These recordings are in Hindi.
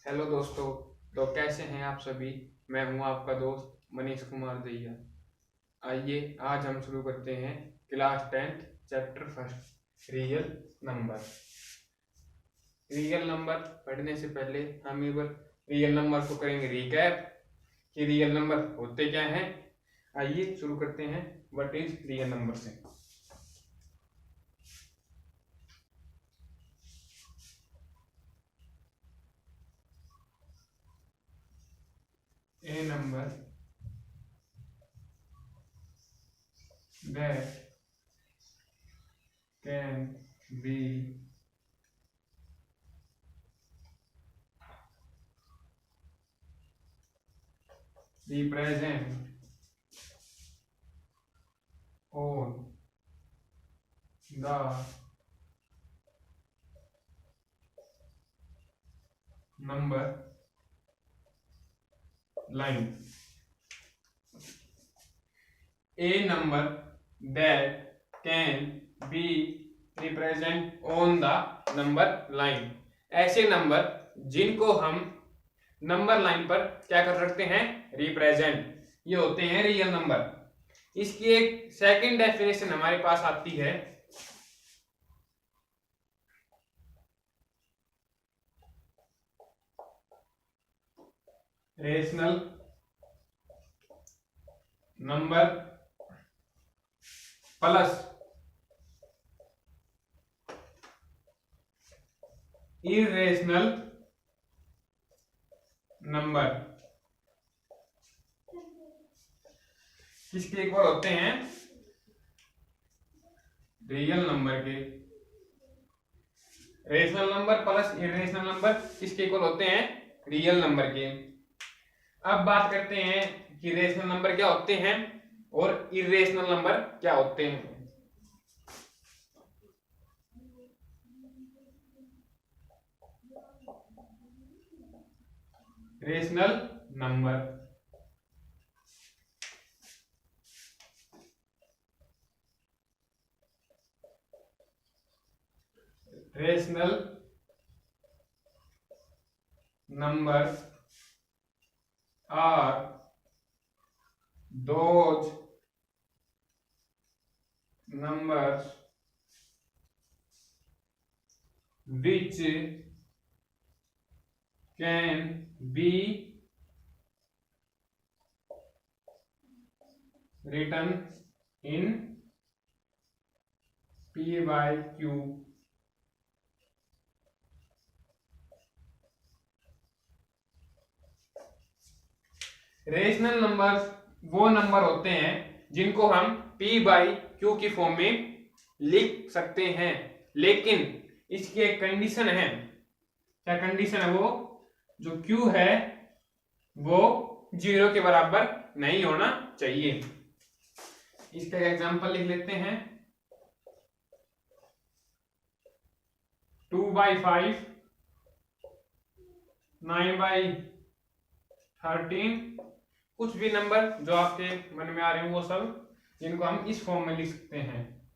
हेलो दोस्तों। तो कैसे हैं आप सभी। मैं हूं आपका दोस्त मनीष कुमार दैया। आइए आज हम शुरू करते हैं class 10th chapter first real number. Real number पढ़ने से पहले हम एक बार रियल नंबर को करेंगे रिकैप कि रियल नंबर होते क्या हैं। आइए शुरू करते हैं व्हाट इज रियल नंबर से। A number that can be represent on the number line. A number that can be represent on the number line. ऐसे नंबर जिनको हम नंबर लाइन पर क्या कर सकते हैं, रिप्रेजेंट, ये होते हैं रियल नंबर। इसकी एक सेकंड डेफिनेशन हमारे पास आती है, rational number plus irrational number. किसके इक्वल होते हैं, रियल नंबर के। Rational number plus irrational number किसके इक्वल होते हैं, रियल नंबर के। अब बात करते हैं कि रेशनल नंबर क्या होते हैं और इरेशनल नंबर क्या होते हैं। Rational number rational number are those numbers which can be written in p by q। Rational numbers वो नंबर होते हैं जिनको हम p बाई क्यू की फॉर्म में लिख सकते हैं, लेकिन इसकी एक कंडीशन है। क्या कंडीशन है, वो जो q है वो 0 के बराबर नहीं होना चाहिए। इसका एग्जांपल लिख लेते हैं, 2/5, 9/13, कुछ भी नंबर जो आपके मन में आ रहे हो वो सब, जिनको हम इस फॉर्म में लिख सकते हैं,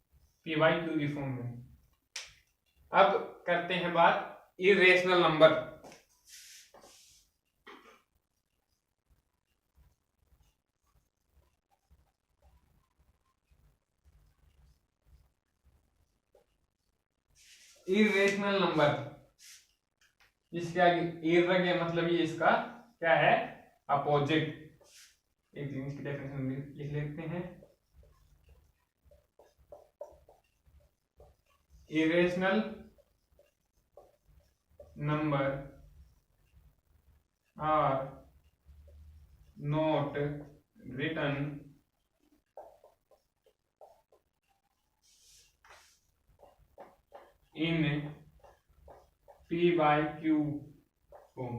p बाई क्यू की फॉर्म में। अब करते हैं बात इरेशनल नंबर। इरेशनल नंबर जिसके आगे इर लगे, मतलब ये इसका क्या है, अपोजिट। एक दिन इसकी डेफिनेशन लिख लेते हैं, irrational numbers are not written in p by Q form.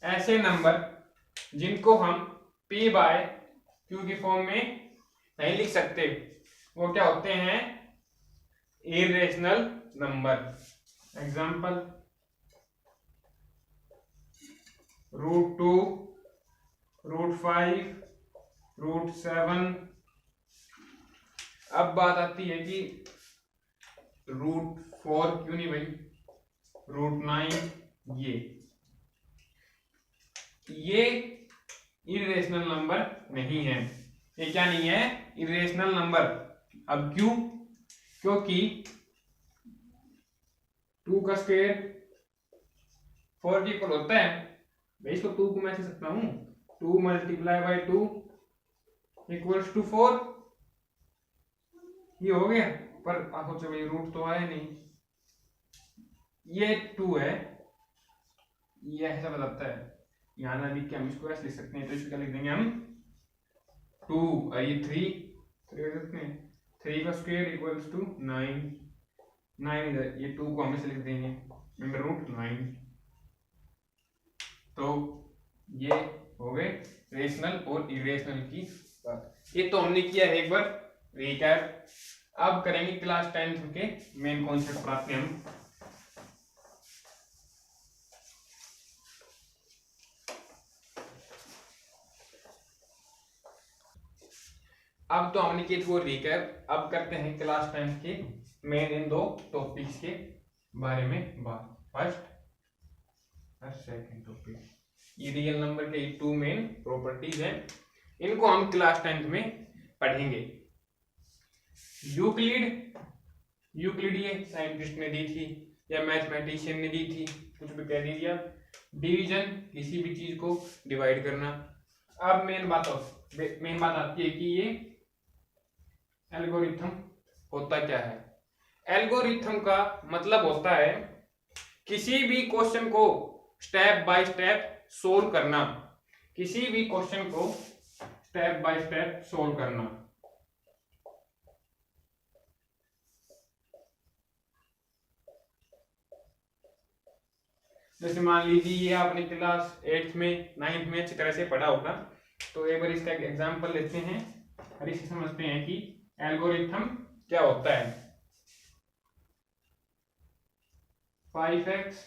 ऐसे नंबर जिनको हम p बाय क्यू की फॉर्म में नहीं लिख सकते वो क्या होते हैं, इरेशनल नंबर। एग्जांपल, √2, √5, √7। अब बात आती है कि √4 क्यों नहीं भाई, √9 ये इरेशनल नंबर नहीं है। ये क्या नहीं है? Irrational number. अब क्यों? क्योंकि 2 का स्क्वायर 4 के इक्वल होता है। मैं इसको 2 को मैं लिख सकता हूं 2 मल्टीप्लाई बाई 2 इक्वल्स टू 4। ये हो गया। पर आप सोचो भाई रूट तो आया नहीं, ये 2 है, ये ऐसा बताता है। यहाँ ना लिख के हम इसको ऐसे लिख सकते हैं, तो इसको क्या लिख देंगे हम 2 और ये 3 लिख सकते हैं। 3 का स्क्वायर इक्वल्स टू 9 इधर, ये 2 को हम ऐसे लिख देंगे √9। तो ये हो गए रेशनल और इरेशनल की बात। ये तो हमने किया है एक बार रिकैप। अब करेंगे क्लास 10th के मेन कॉन्सेप्ट पढ़ाते हैं हम। अब तो हमने किया वो रिकैप। अब करते हैं क्लास 10th के मेन इन 2 टॉपिक्स के बारे में बात। फर्स्ट और सेकंड टॉपिक, ये रियल नंबर के 2 मेन प्रॉपर्टीज हैं, इनको हम क्लास 10th में पढ़ेंगे। यूक्लिड ये साइंटिस्ट ने दी थी या मैथमेटिशियन ने दी थी, कुछ भी कह दीजिए आप। डिवीजन, किसी भी चीज को डिवाइड करना। अब मेन बात आती है कि ये एल्गोरिथम होता क्या है। एल्गोरिथम का मतलब होता है किसी भी क्वेश्चन को स्टेप बाय स्टेप सोल्व करना। किसी भी क्वेश्चन को स्टेप बाय स्टेप सोल्व करना। जैसे मान लीजिए ये आपने क्लास 8th में 9th में अच्छी तरह से पढ़ा होगा, तो एक बार इसका एग्जांपल लेते हैं और इसे समझते हैं कि एल्गोरिथम क्या होता है। 5x,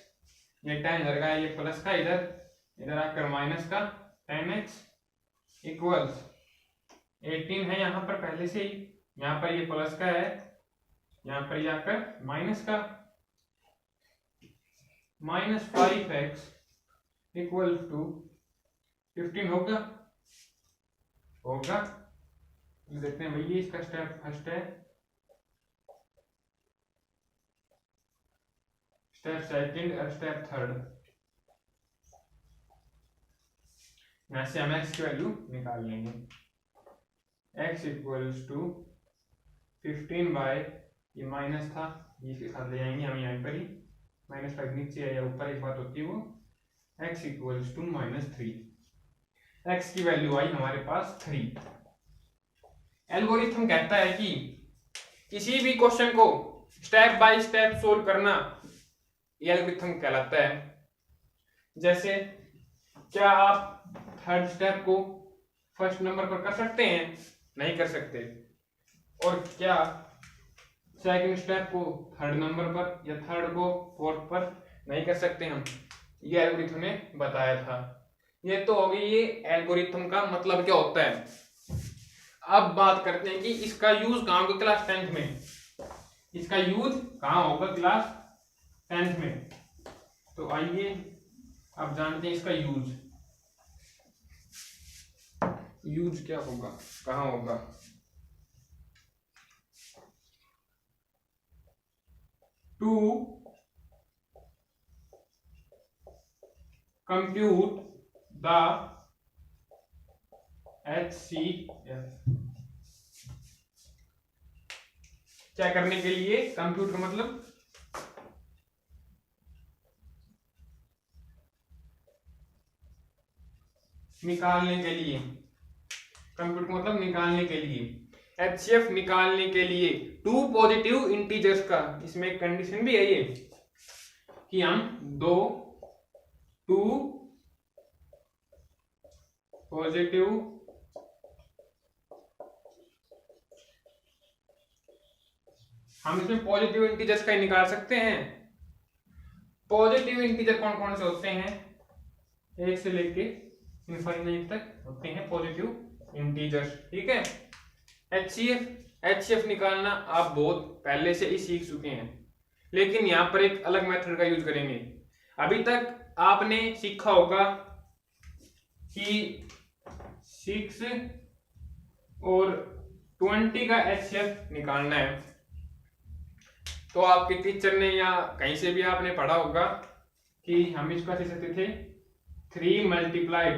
ये 10 इधर का, ये प्लस का, इधर आकर माइनस का 10x इक्वल्स 18 है यहाँ पर पहले से ही, यहाँ पर ये प्लस का है, यहाँ पर ये आकर माइनस का, -5x इक्वल टू 15 होगा। देखते हैं भैया, इसका स्टेप फर्स्ट है, स्टेप सेकंड और स्टेप थर्ड। यहां से हम x की वैल्यू निकाल लेंगे। x इक्वल्स टू 15 बाय, ये माइनस था, इसके साथ ले जाएंगे हम यहाँ पर ही, -5 नीचे है या ऊपर एक बात होती है वो, x इक्वल्स टू -3। x की वैल्यू आई हमारे पास 3। एल्गोरिथम कहता है कि किसी भी क्वेश्चन को स्टेप बाय स्टेप सोल्व करना, ये एल्गोरिथम कहलाता है। जैसे क्या आप थर्ड स्टेप को फर्स्ट नंबर पर कर सकते हैं? नहीं कर सकते। और क्या सेकंड स्टेप को थर्ड नंबर पर या थर्ड को फोर्थ पर? नहीं कर सकते हम। ये एल्गोरिथम ने बताया था। ये तो हो गई ये एल्गोरिथम का मतलब क्या होता है। अब बात करते हैं कि इसका यूज कहाँ होगा क्लास 10th में। इसका यूज कहाँ होगा क्लास 10th में? तो आइए अब जानते हैं इसका यूज क्या होगा, कहाँ होगा। टू कंप्यूट द HCF, क्या करने के लिए? कंप्यूट का मतलब निकालने के लिए। कंप्यूट का मतलब निकालने के लिए। HCF निकालने के लिए 2 पॉजिटिव इंटीजर्स का, इसमें एक कंडीशन भी है ये कि हम 2 पॉजिटिव हम इसमें पॉजिटिव इंटीजर्स का ही निकाल सकते हैं। पॉजिटिव इंटीजर कौन कौन से होते हैं? 1 से लेके इनफाइनाइट तक होते हैं पॉजिटिव इंटीजर्स। ठीक है। HCF निकालना आप बहुत पहले से ही सीख चुके हैं। लेकिन यहाँ पर एक अलग मेथड का यूज करेंगे। अभी तक आपने सीखा होगा कि 6 और 20 का HCF निकालना है। तो आपके टीचर ने या कहीं से भी आपने पढ़ा होगा कि हम इसको ऐसे सकते थे 3 ×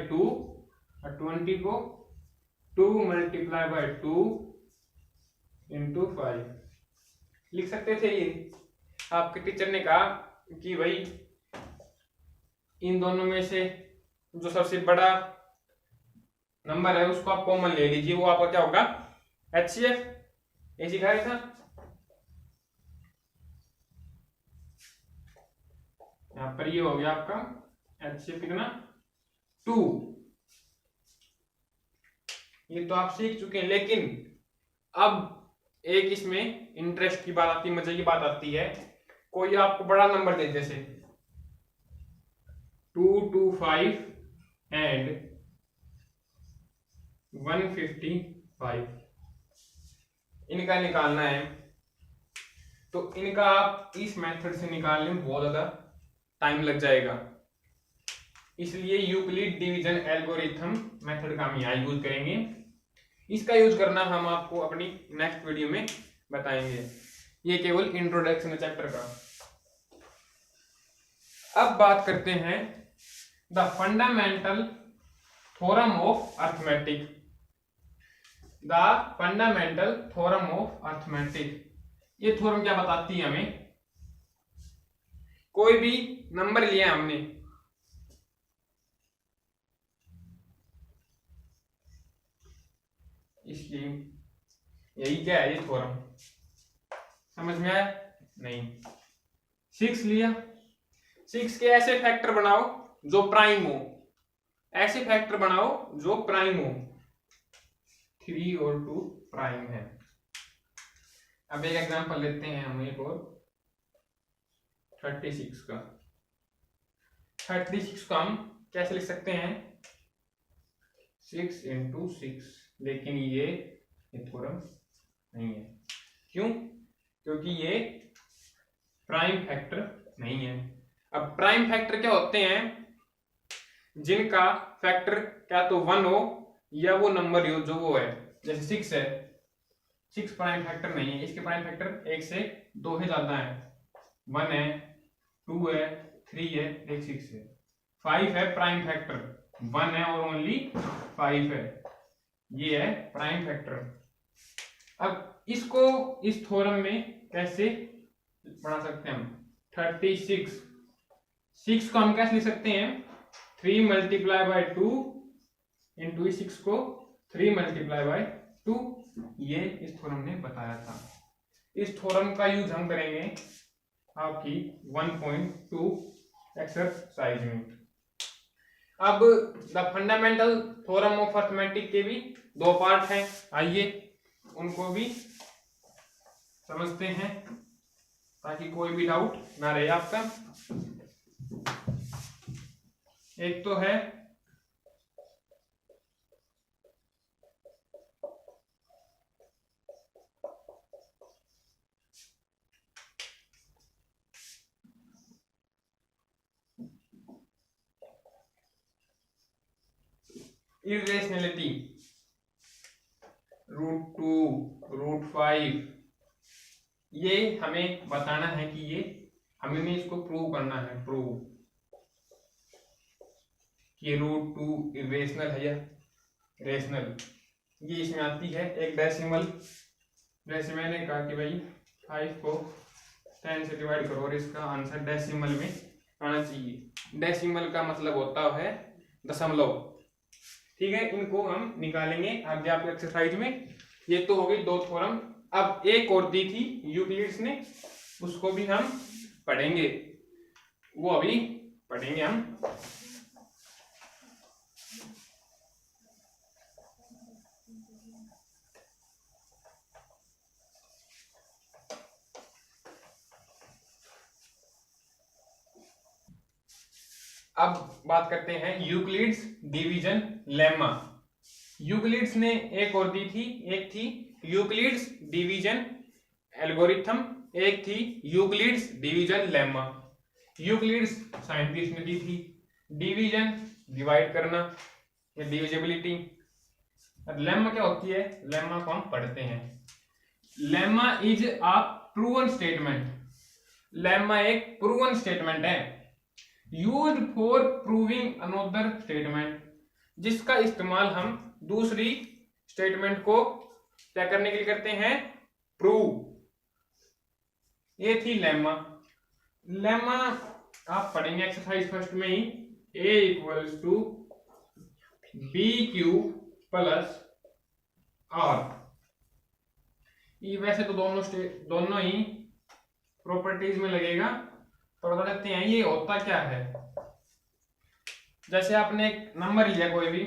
2 और 20 को 2 × 2 × 5 लिख सकते थे। ये आपके टीचर ने कहा कि भाई इन दोनों में से जो सबसे बड़ा नंबर है उसको आप कॉमन ले लीजिए, वो आपका क्या होगा HCF। ये सिखाया था। यहां पर ये हो गया आपका HCF कितना 2। ये तो आप सीख चुके हैं, लेकिन अब एक इसमें इंटरेस्ट की बात आती है, मजे की बात आती है। कोई आपको बड़ा नंबर दे, जैसे 225 एंड 155, इनका निकालना है। तो इनका आप इस मेथड से निकालने में बहुत ज्यादा टाइम लग जाएगा, इसलिए यूक्लिड डिवीजन एल्गोरिथम मेथड का हम यहाँ यूज करेंगे। इसका यूज करना हम आपको अपनी नेक्स्ट वीडियो में बताएंगे। ये केवल इंट्रोडक्शन है चैप्टर का। अब बात करते हैं the fundamental theorem of arithmetic. The fundamental theorem of arithmetic, ये थ्योरम क्या बताती है हमें? कोई भी नंबर लिया हमने, इसकी यही क्या है, ये थ्योरम समझ में आया? नहीं। 6 लिया, 6 के ऐसे फैक्टर बनाओ जो प्राइम हो, ऐसे फैक्टर बनाओ जो प्राइम हो। 3 और 2 प्राइम है। अब एक एग्जांपल लेते हैं हम एक और 36 का। 36 को हम कैसे लिख सकते हैं? 6 × 6, लेकिन ये थ्योरम नहीं है। क्यों? क्योंकि ये प्राइम फैक्टर नहीं है। अब प्राइम फैक्टर क्या होते हैं? जिनका फैक्टर क्या तो 1 हो या वो नंबर हो जो वो है। जैसे 6 है, 6 प्राइम फैक्टर नहीं है, इसके प्राइम फैक्टर 1 से 2 है, ज्यादा है। 1 है, 2 है, 3 है, एक 6 है। 5 है प्राइम फैक्टर, 1 है और ओनली 5 है, ये है प्राइम फैक्टर। अब इसको इस थ्योरम में कैसे बना सकते हैं हम? 36, 6 को हम कैसे लिख सकते हैं? 3 × 2 इंटू 6 को 3 × 2, ये इस थ्योरम ने बताया था। इस थ्योरम का यूज हम करेंगे आपकी 1.2 एक्सरसाइज में। अब the fundamental theorem of arithmetic के भी 2 पार्ट हैं, आइए उनको भी समझते हैं ताकि कोई भी डाउट ना रहे आपका। एक तो है इर्रेशनलिटी, √2, √5, ये हमें बताना है कि ये हमें इसको प्रूव करना है। प्रूव कि √2 इरेशनल है या रेशनल, ये इसमें आती है। एक डेसिमल, जैसे मैंने कहा कि भाई 5 को 10 से डिवाइड करो और इसका आंसर डेसिमल में आना चाहिए। डेसिमल का मतलब होता है दशमलव, ठीक है। इनको हम निकालेंगे आगे आपके एक्सरसाइज में। ये तो हो गई 2 थ्योरम। अब एक और दी थी यूक्लिड्स ने, उसको भी हम पढ़ेंगे, वो अभी पढ़ेंगे हम। अब बात करते हैं यूक्लिड्स डिवीजन लेमा। यूक्लिड्स ने एक और दी थी, एक थी यूक्लिड्स डिवीजन एल्गोरिथम, एक थी Euclid's division lemma. Euclid's scientist ने दी थी, डिवीजन डिवाइड करना या डिविजिबिलिटी। लेम्मा क्या होती है, लेम्मा को हम पढ़ते हैं। Lemma is a proven statement. Lemma एक प्रूवन स्टेटमेंट है, used for proving another statement, जिसका इस्तेमाल हम दूसरी स्टेटमेंट को क्या करने के लिए करते हैं, प्रूव। ये थी लेम्मा। लेम्मा आप पढ़ेंगे एक्सरसाइज फर्स्ट में ही, A equals to B Q plus R. ये वैसे तो दोनों ही प्रॉपर्टीज में लगेगा, तो बता देते हैं ये होता क्या है। जैसे आपने एक नंबर लिया कोई भी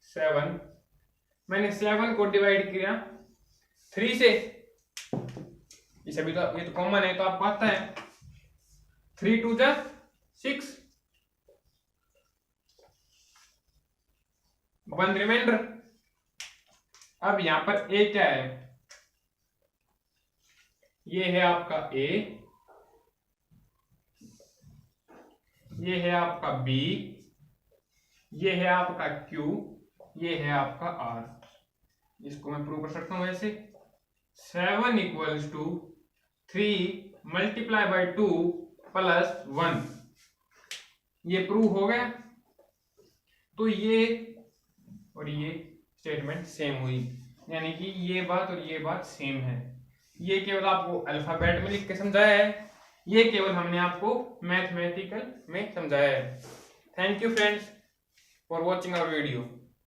7, मैंने 7 को डिवाइड किया 3 से, इसे भी तो ये तो कॉमन है, तो आपको आता है 3 2 जा 6, 1 रिमाइंडर। अब यहां पर A क्या है, ये है आपका A, ये है आपका B, ये है आपका Q, ये है आपका R। इसको मैं प्रूव कर सकता हूं ऐसे, 7 equals to 3 multiply by 2 plus 1। ये प्रूव हो गया। तो ये और ये स्टेटमेंट सेम हुई, यानी कि ये बात और ये बात सेम है। ये केवल आपको अल्फाबेट में लिख के समझाया है, ये केवल हमने आपको मैथमेटिकल में समझाया है। Thank you friends for watching our video.